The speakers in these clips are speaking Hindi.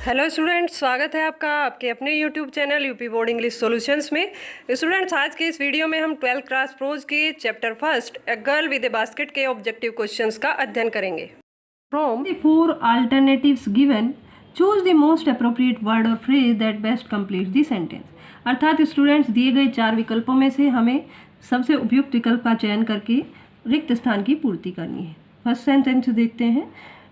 हेलो स्टूडेंट्स, स्वागत है आपका आपके अपने YouTube channel UP board English solutions में। स्टूडेंट्स, आज के इस वीडियो में हम 12th क्लास प्रोज के chapter first a girl with a basket के ऑब्जेक्टिव क्वेश्चंस का अध्ययन करेंगे। From the 4 alternatives given, choose the most appropriate word और phrase that best complete the sentence. अर्थात स्टूडेंट्स, दिए गए 4 विकल्पों में से हमें सबसे उपयुक्त विकल्प का चयन करके रिक्त स्थान की पूर्ति करनी है। फर्स्ट सेंटेंस देखते हैं।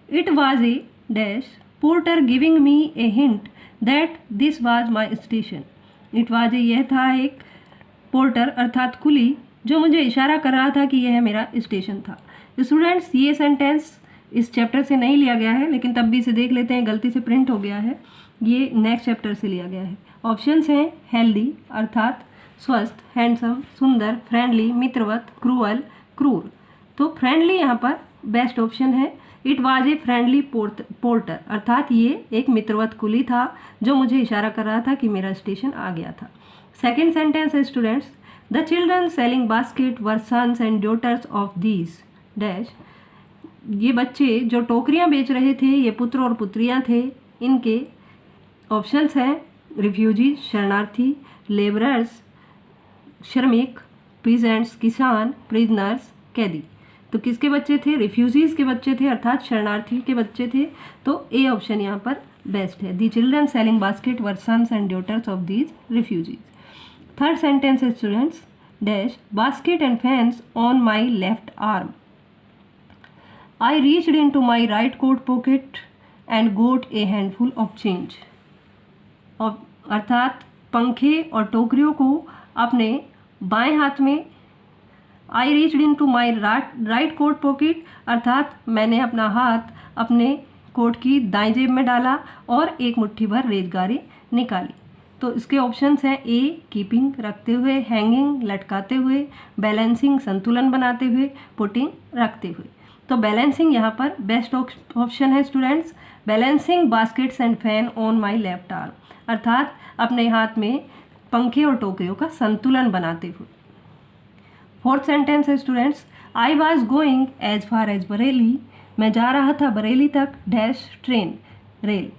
It was a dash porter giving me a hint that this was my station. It was, यह था एक पोर्टर अर्थात कुली जो मुझे इशारा कर रहा था कि यह मेरा स्टेशन था। स्टूडेंट्स, ये सेंटेंस इस चैप्टर से नहीं लिया गया है, लेकिन तब भी इसे देख लेते हैं, गलती से प्रिंट हो गया है। ये नेक्स्ट चैप्टर से लिया गया है। ऑप्शंस हैं हेल्दी अर्थात स्वस्थ, हैंडसम सुंदर, फ्रेंडली मित्रवत, क्रूअल क्रूर। तो फ्रेंडली यहाँ पर बेस्ट ऑप्शन है। It was a friendly porter अर्थात ये एक मित्रवत कुली था जो मुझे इशारा कर रहा था कि मेरा स्टेशन आ गया था। सेकेंड सेंटेंस है students, the children selling basket were sons and daughters of these dash. ये बच्चे जो टोकरियाँ बेच रहे थे ये पुत्र और पुत्रियाँ थे। इनके ऑप्शंस हैं रिफ्यूजी शरणार्थी, लेबरर्स श्रमिक, पीजेंट्स किसान, प्रिजनर्स कैदी। तो किसके बच्चे थे? रिफ्यूजीज़ के बच्चे थे अर्थात शरणार्थी के बच्चे थे। तो ए ऑप्शन यहाँ पर बेस्ट है। The children selling basket were sons and daughters of these refugees. Third sentence है students, dash basket and fans on my left arm. I reached in to my right coat pocket and got a handful of change. अर्थात पंखे और टोकरियों को अपने बाएं हाथ में, I reached in to my right coat pocket अर्थात मैंने अपना हाथ अपने कोट की दाएं जेब में डाला और एक मुट्ठी भर रेजगारी निकाली। तो इसके ऑप्शंस हैं ए कीपिंग रखते हुए, हैंगिंग लटकाते हुए, बैलेंसिंग संतुलन बनाते हुए, पुटिंग रखते हुए। तो बैलेंसिंग यहाँ पर बेस्ट ऑप्शन है students. Balancing baskets and fan on my left arm अर्थात अपने हाथ में पंखे और टोकरियों का संतुलन बनाते हुए। फोर्थ सेंटेंस है students, I was going as far as Bareilly. मैं जा रहा था बरेली तक डैश ट्रेन रेल।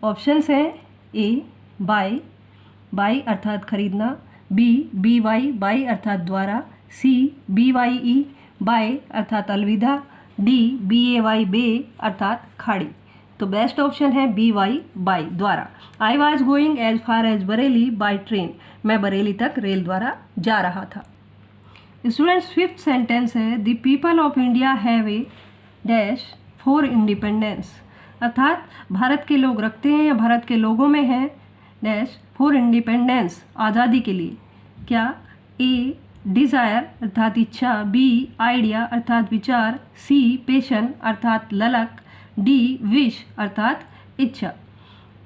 ऑप्शंस हैं ए बाय अर्थात खरीदना, बी वाई बाई अर्थात द्वारा, सी BYE बाय अर्थात अलविदा, डी BAY बे अर्थात खाड़ी। तो बेस्ट ऑप्शन है BY बाय द्वारा। I was going as far as Bareilly by train. मैं बरेली तक रेल द्वारा जा रहा था। स्टूडेंट्स, फिफ्थ सेंटेंस है, the people of India have a dash for independence अर्थात भारत के लोग रखते हैं या भारत के लोगों में है डैश फॉर इंडिपेंडेंस आज़ादी के लिए। क्या? ए डिज़ायर अर्थात इच्छा, बी आइडिया अर्थात विचार, सी पैशन अर्थात ललक, डी विश अर्थात इच्छा।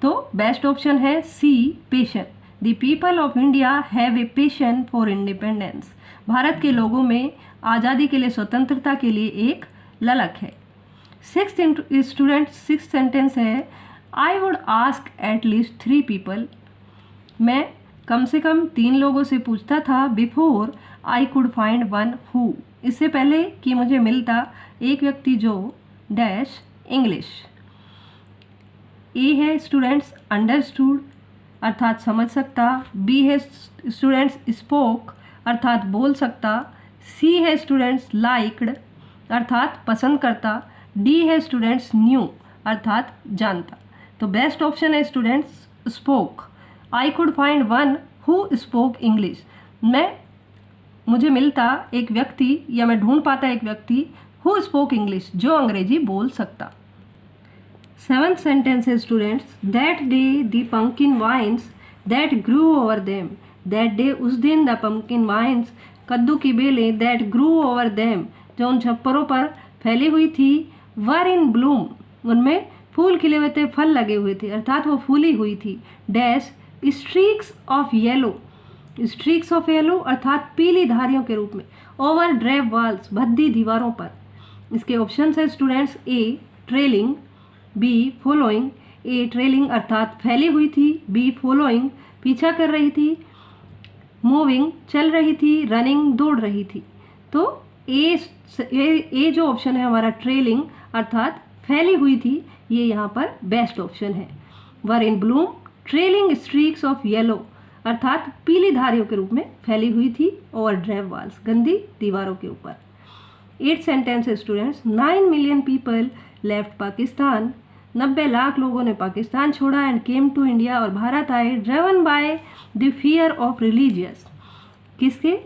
तो बेस्ट ऑप्शन है C passion. The people of India have a passion for independence. Bharat के लोगों में आज़ादी के लिए, स्वतंत्रता के लिए एक ललक है। सिक्स्थ सेंटेंस है, I would ask at least 3 people. मैं कम से कम 3 लोगों से पूछता था before I could find one who, इससे पहले कि मुझे मिलता एक व्यक्ति जो डैश इंग्लिश। ए है स्टूडेंट्स अंडरस्टूड अर्थात समझ सकता, बी है स्टूडेंट्स स्पोक अर्थात बोल सकता, सी है स्टूडेंट्स लाइक्ड अर्थात पसंद करता, डी है स्टूडेंट्स न्यू अर्थात जानता। तो बेस्ट ऑप्शन है students spoke. I could find one who spoke English. मुझे मिलता एक व्यक्ति या मैं ढूंढ पाता एक व्यक्ति हु स्पोक इंग्लिश जो अंग्रेजी बोल सकता। सेवंथ सेंटेंस है students, that day the pumpkin vines that grew over them. That day उस दिन, द पंकिन वाइन्स कद्दू की बेलें, दैट ग्रू ओवर देम जो उन छप्परों पर फैली हुई थी, वर इन ब्लूम उनमें फूल खिले हुए थे, फल लगे हुए थे अर्थात वो फूली हुई थी। डैश स्ट्रीक्स ऑफ येलो अर्थात पीली धारियों के रूप में, ओवर ड्रेव वॉल्स भद्दी दीवारों पर। इसके ऑप्शन है students A trailing, be following. A trailing अर्थात फैली हुई थी, बी फॉलोइंग पीछा कर रही थी, मूविंग चल रही थी, रनिंग दौड़ रही थी। तो ए जो ऑप्शन है हमारा ट्रेलिंग अर्थात फैली हुई थी, ये यहाँ पर बेस्ट ऑप्शन है। Were in bloom, trailing streaks of yellow अर्थात पीली धारियों के रूप में फैली हुई थी, ओवर ड्रेव वॉल्स गंदी दीवारों के ऊपर। 8 sentence students. 9 million people left Pakistan, 90 lakh लोगों ने पाकिस्तान छोड़ा, एंड केम टू इंडिया और भारत आए, driven by the fear of religious, किसके?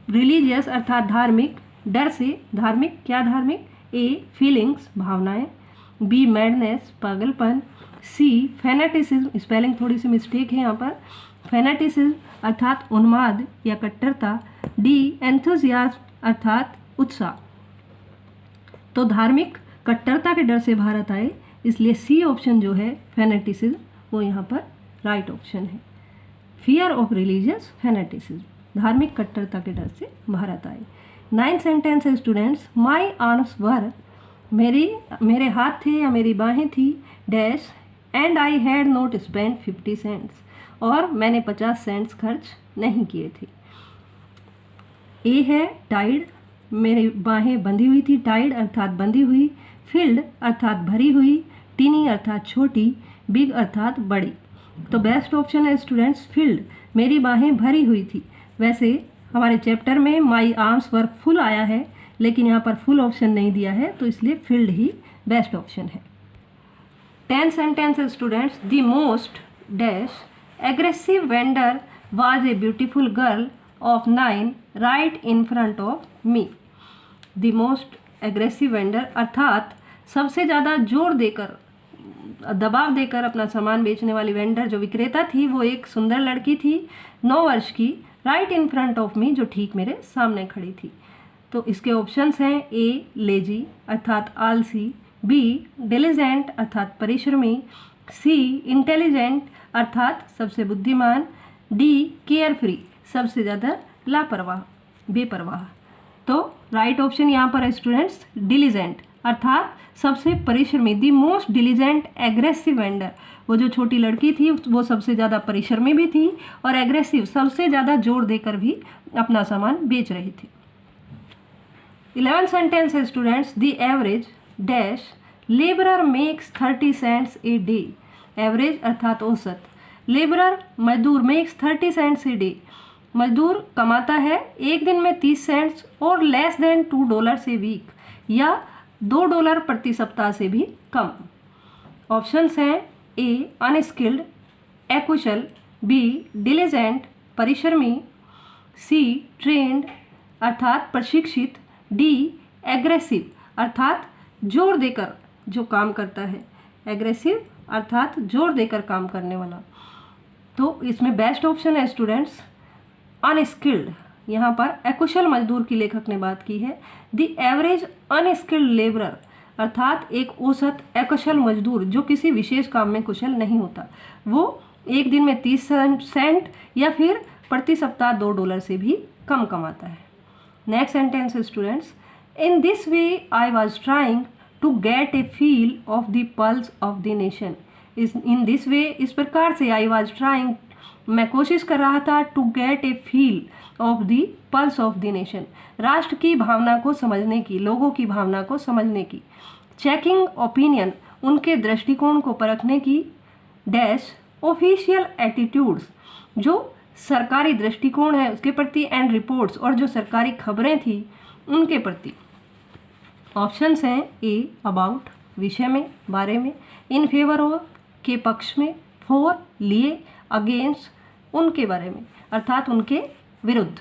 रिलीजियस अर्थात धार्मिक, डर से, धार्मिक क्या धार्मिक? ए फीलिंग्स भावनाएं, बी मैडनेस पागलपन, सी फैनेटिसिज्म, स्पेलिंग थोड़ी सी मिस्टेक है यहाँ पर, फैनेटिसिज्म अर्थात उन्माद या कट्टरता, डी एंथुजियाज्म अर्थात उत्साह। तो धार्मिक कट्टरता के डर से भारत आए, इसलिए सी ऑप्शन जो है फैनेटिसिज्म वो यहाँ पर राइट ऑप्शन है। फियर ऑफ रिलीजियस फैनेटिसिज्म, धार्मिक कट्टरता के डर से भारत आए। 9 सेंटेंस है स्टूडेंट्स। माई आर्म्स वर, मेरे हाथ थे या मेरी बाहें थी, dash, and I had not spend 50 cents, और मैंने 50 सेंट्स खर्च नहीं किए थे। ए है टाइड, मेरी बाहें बंधी हुई थी, टाइड अर्थात बंधी हुई, फिल्ड अर्थात भरी हुई, टीनी अर्थात छोटी, बिग अर्थात बड़ी। तो बेस्ट ऑप्शन है स्टूडेंट्स फिल्ड, मेरी बाहें भरी हुई थी। वैसे हमारे चैप्टर में माई आर्म्स वर फुल आया है, लेकिन यहाँ पर फुल ऑप्शन नहीं दिया है, तो इसलिए फील्ड ही बेस्ट ऑप्शन है। 10 sentence students. The most dash aggressive vendor was a beautiful girl of 9 right in front of me. The most aggressive vendor अर्थात सबसे ज़्यादा जोर देकर, दबाव देकर अपना सामान बेचने वाली वेंडर जो विक्रेता थी, वो एक सुंदर लड़की थी 9 वर्ष की, right in front of me, जो ठीक मेरे सामने खड़ी थी। तो इसके ऑप्शंस हैं ए लेजी अर्थात आलसी, बी डिलिजेंट अर्थात परिश्रमी, सी इंटेलिजेंट अर्थात सबसे बुद्धिमान, डी केयर फ्री सबसे ज़्यादा लापरवाह बेपरवाह। तो राइट ऑप्शन यहाँ पर है स्टूडेंट्स डिलिजेंट अर्थात सबसे परिश्रमी। The most diligent aggressive vendor, वो जो छोटी लड़की थी वो सबसे ज़्यादा परिश्रमी भी थी और एग्रेसिव सबसे ज़्यादा जोर देकर भी अपना सामान बेच रही थी। 11 सेंटेंस है students. The average dash labourer makes 30 cents a day. Average अर्थात औसत, लेबरर मजदूर मेक्स 30 सेंट्स ए डे, मजदूर कमाता है एक दिन में 30 सेंट्स और लेस देन $2 ए वीक, या $2 प्रति सप्ताह से भी कम। ऑप्शंस हैं ए अनस्किल्ड अकुशल, बी डिलिजेंट परिश्रमी, सी ट्रेंड अर्थात प्रशिक्षित, डी एग्रेसिव अर्थात जोर देकर जो काम करता है, एग्रेसिव अर्थात जोर देकर काम करने वाला। तो इसमें बेस्ट ऑप्शन है स्टूडेंट्स अनस्किल्ड। यहाँ पर अकुशल मजदूर की लेखक ने बात की है। द एवरेज अनस्किल्ड लेबरर अर्थात एक औसत अकुशल मजदूर जो किसी विशेष काम में कुशल नहीं होता, वो एक दिन में 30 सेंट या फिर प्रति सप्ताह $2 से भी कम कमाता है। Next sentence students. In this way I was trying to get a feel of the pulse of the nation. In this way इस प्रकार से आई वॉज ट्राइंग मैं कोशिश कर रहा था to get a feel of the pulse of the nation, राष्ट्र की भावना को समझने की, लोगों की भावना को समझने की। चेकिंग ओपिनियन उनके दृष्टिकोण को परखने की, डैश ऑफिशियल एटीट्यूड्स जो सरकारी दृष्टिकोण है उसके प्रति, एंड रिपोर्ट्स और जो सरकारी खबरें थी उनके प्रति। ऑप्शंस हैं ए अबाउट विषय में, बारे में, इन फेवर ऑफ के पक्ष में, फॉर लिए, अगेंस्ट उनके बारे में अर्थात उनके विरुद्ध।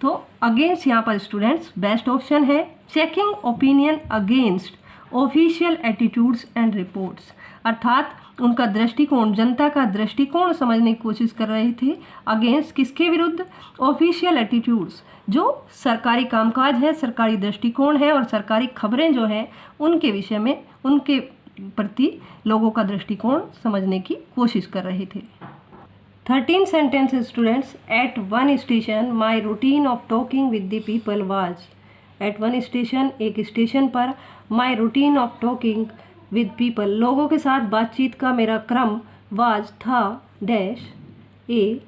तो अगेंस्ट यहाँ पर स्टूडेंट्स बेस्ट ऑप्शन है। Checking opinion against official attitudes and reports अर्थात उनका दृष्टिकोण, जनता का दृष्टिकोण समझने की कोशिश कर रहे थे। अगेंस्ट किसके विरुद्ध? ऑफिशियल एटीट्यूड्स जो सरकारी कामकाज है, सरकारी दृष्टिकोण है और सरकारी खबरें जो हैं उनके विषय में, उनके प्रति लोगों का दृष्टिकोण समझने की कोशिश कर रहे थे। 13 sentences students. At one station my routine of talking with the people was. At one station एक स्टेशन पर, my routine of talking with people लोगों के साथ बातचीत का मेरा क्रम, वाज था, डैश ए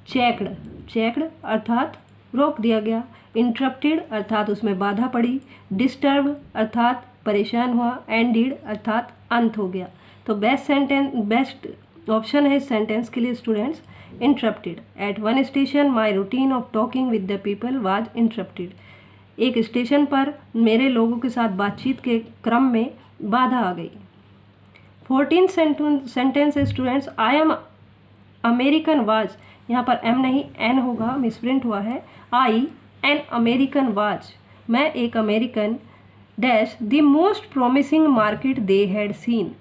चेक्ड, चेक्ड अर्थात रोक दिया गया, इंटरप्टेड अर्थात उसमें बाधा पड़ी, डिस्टर्ब अर्थात परेशान हुआ, एंडेड अर्थात अंत हो गया। तो बेस्ट ऑप्शन है इस सेंटेंस के लिए students interrupted. At one station my routine of talking with the people was interrupted. एक स्टेशन पर मेरे लोगों के साथ बातचीत के क्रम में बाधा आ गई। 14 sentence students I am American was, यहाँ पर एम नहीं एन होगा, मिसप्रिंट हुआ है। आई एन अमेरिकन वाज, मैं एक American dash the most promising market they had seen,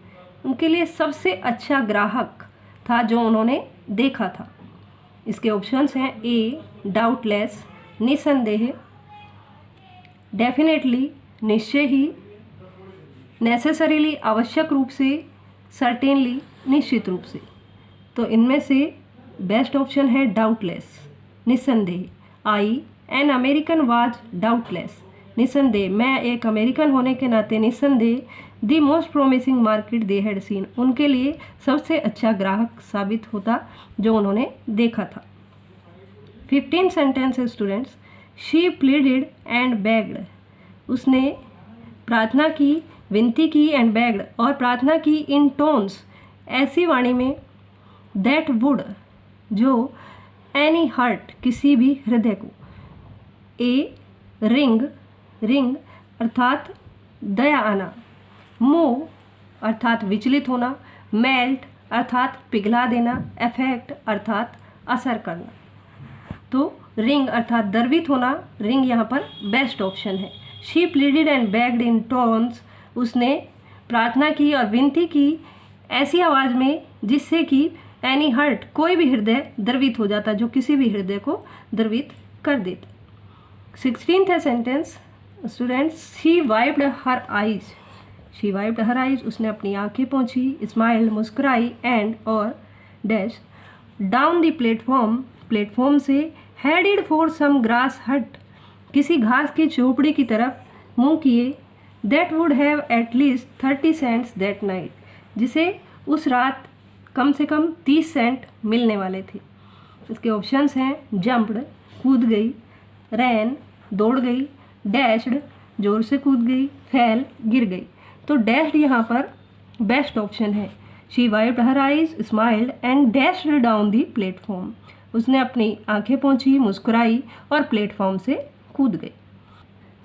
उनके लिए सबसे अच्छा ग्राहक था जो उन्होंने देखा था। इसके ऑप्शंस हैं ए डाउटलेस निसंदेह, डेफिनेटली निश्चय ही, नेसेसरीली आवश्यक रूप से, सर्टेनली निश्चित रूप से। तो इनमें से बेस्ट ऑप्शन है डाउटलेस निसंदेह। I an American was doubtless, निसंदेह मैं एक अमेरिकन होने के नाते निसंदेह the most promising market they had seen, उनके लिए सबसे अच्छा ग्राहक साबित होता जो उन्होंने देखा था। 15 sentence students she pleaded and bagged, उसने प्रार्थना की, विनती की, एंड बेग्ड और प्रार्थना की इन टोन्स ऐसी वाणी में, दैट वुड जो, एनी हर्ट किसी भी हृदय को, ए रिंग रिंग अर्थात दया आना, मूव अर्थात विचलित होना, मेल्ट अर्थात पिघला देना, अफेक्ट अर्थात असर करना। तो रिंग अर्थात द्रवित होना, रिंग यहाँ पर बेस्ट ऑप्शन है। She pleaded and begged in tones, उसने प्रार्थना की और विनती की ऐसी आवाज़ में जिससे कि एनी हर्ट कोई भी हृदय द्रवित हो जाता, जो किसी भी हृदय को द्रवित कर देता। 16th sentence students she wiped her eyes, she wiped her eyes, उसने अपनी आंखें पोंछी, स्माइल्ड मुस्कुराई, एंड और dash down the platform, platform से, headed for some grass hut, किसी घास की झोपड़ी की तरफ मुंह किए, that would have at least 30 cents that night, जिसे उस रात कम से कम 30 सेंट मिलने वाले थे। इसके ऑप्शंस हैं जंप्ड कूद गई, रैन दौड़ गई, डैश्ड जोर से कूद गई, फेल गिर गई। तो डैश्ड यहाँ पर बेस्ट ऑप्शन है। She wiped her eyes, smiled and dashed down the platform, उसने अपनी आंखें पोंछी, मुस्कुराई और प्लेटफॉर्म से कूद गई।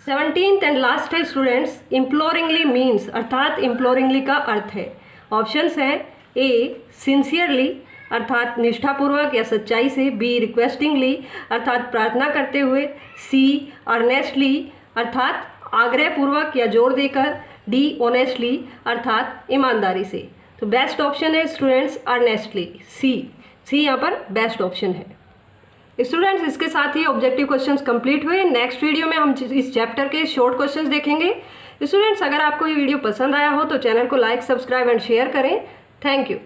17th एंड लास्ट है स्टूडेंट्स इम्प्लोरिंगली मीन्स, अर्थात इम्प्लोरिंगली का अर्थ है। ऑप्शंस हैं ए सिंसियरली अर्थात निष्ठापूर्वक या सच्चाई से, बी रिक्वेस्टिंगली अर्थात प्रार्थना करते हुए, सी अर्नेस्टली अर्थात आग्रहपूर्वक या जोर देकर, डी ऑनेस्टली अर्थात ईमानदारी से। तो बेस्ट ऑप्शन है स्टूडेंट्स अर्नेस्टली, सी यहाँ पर बेस्ट ऑप्शन है। स्टूडेंट्स इसके साथ ही ऑब्जेक्टिव क्वेश्चंस कंप्लीट हुए। नेक्स्ट वीडियो में हम इस चैप्टर के शॉर्ट क्वेश्चंस देखेंगे। स्टूडेंट्स अगर आपको ये वीडियो पसंद आया हो तो चैनल को लाइक, सब्सक्राइब एंड शेयर करें। Thank you.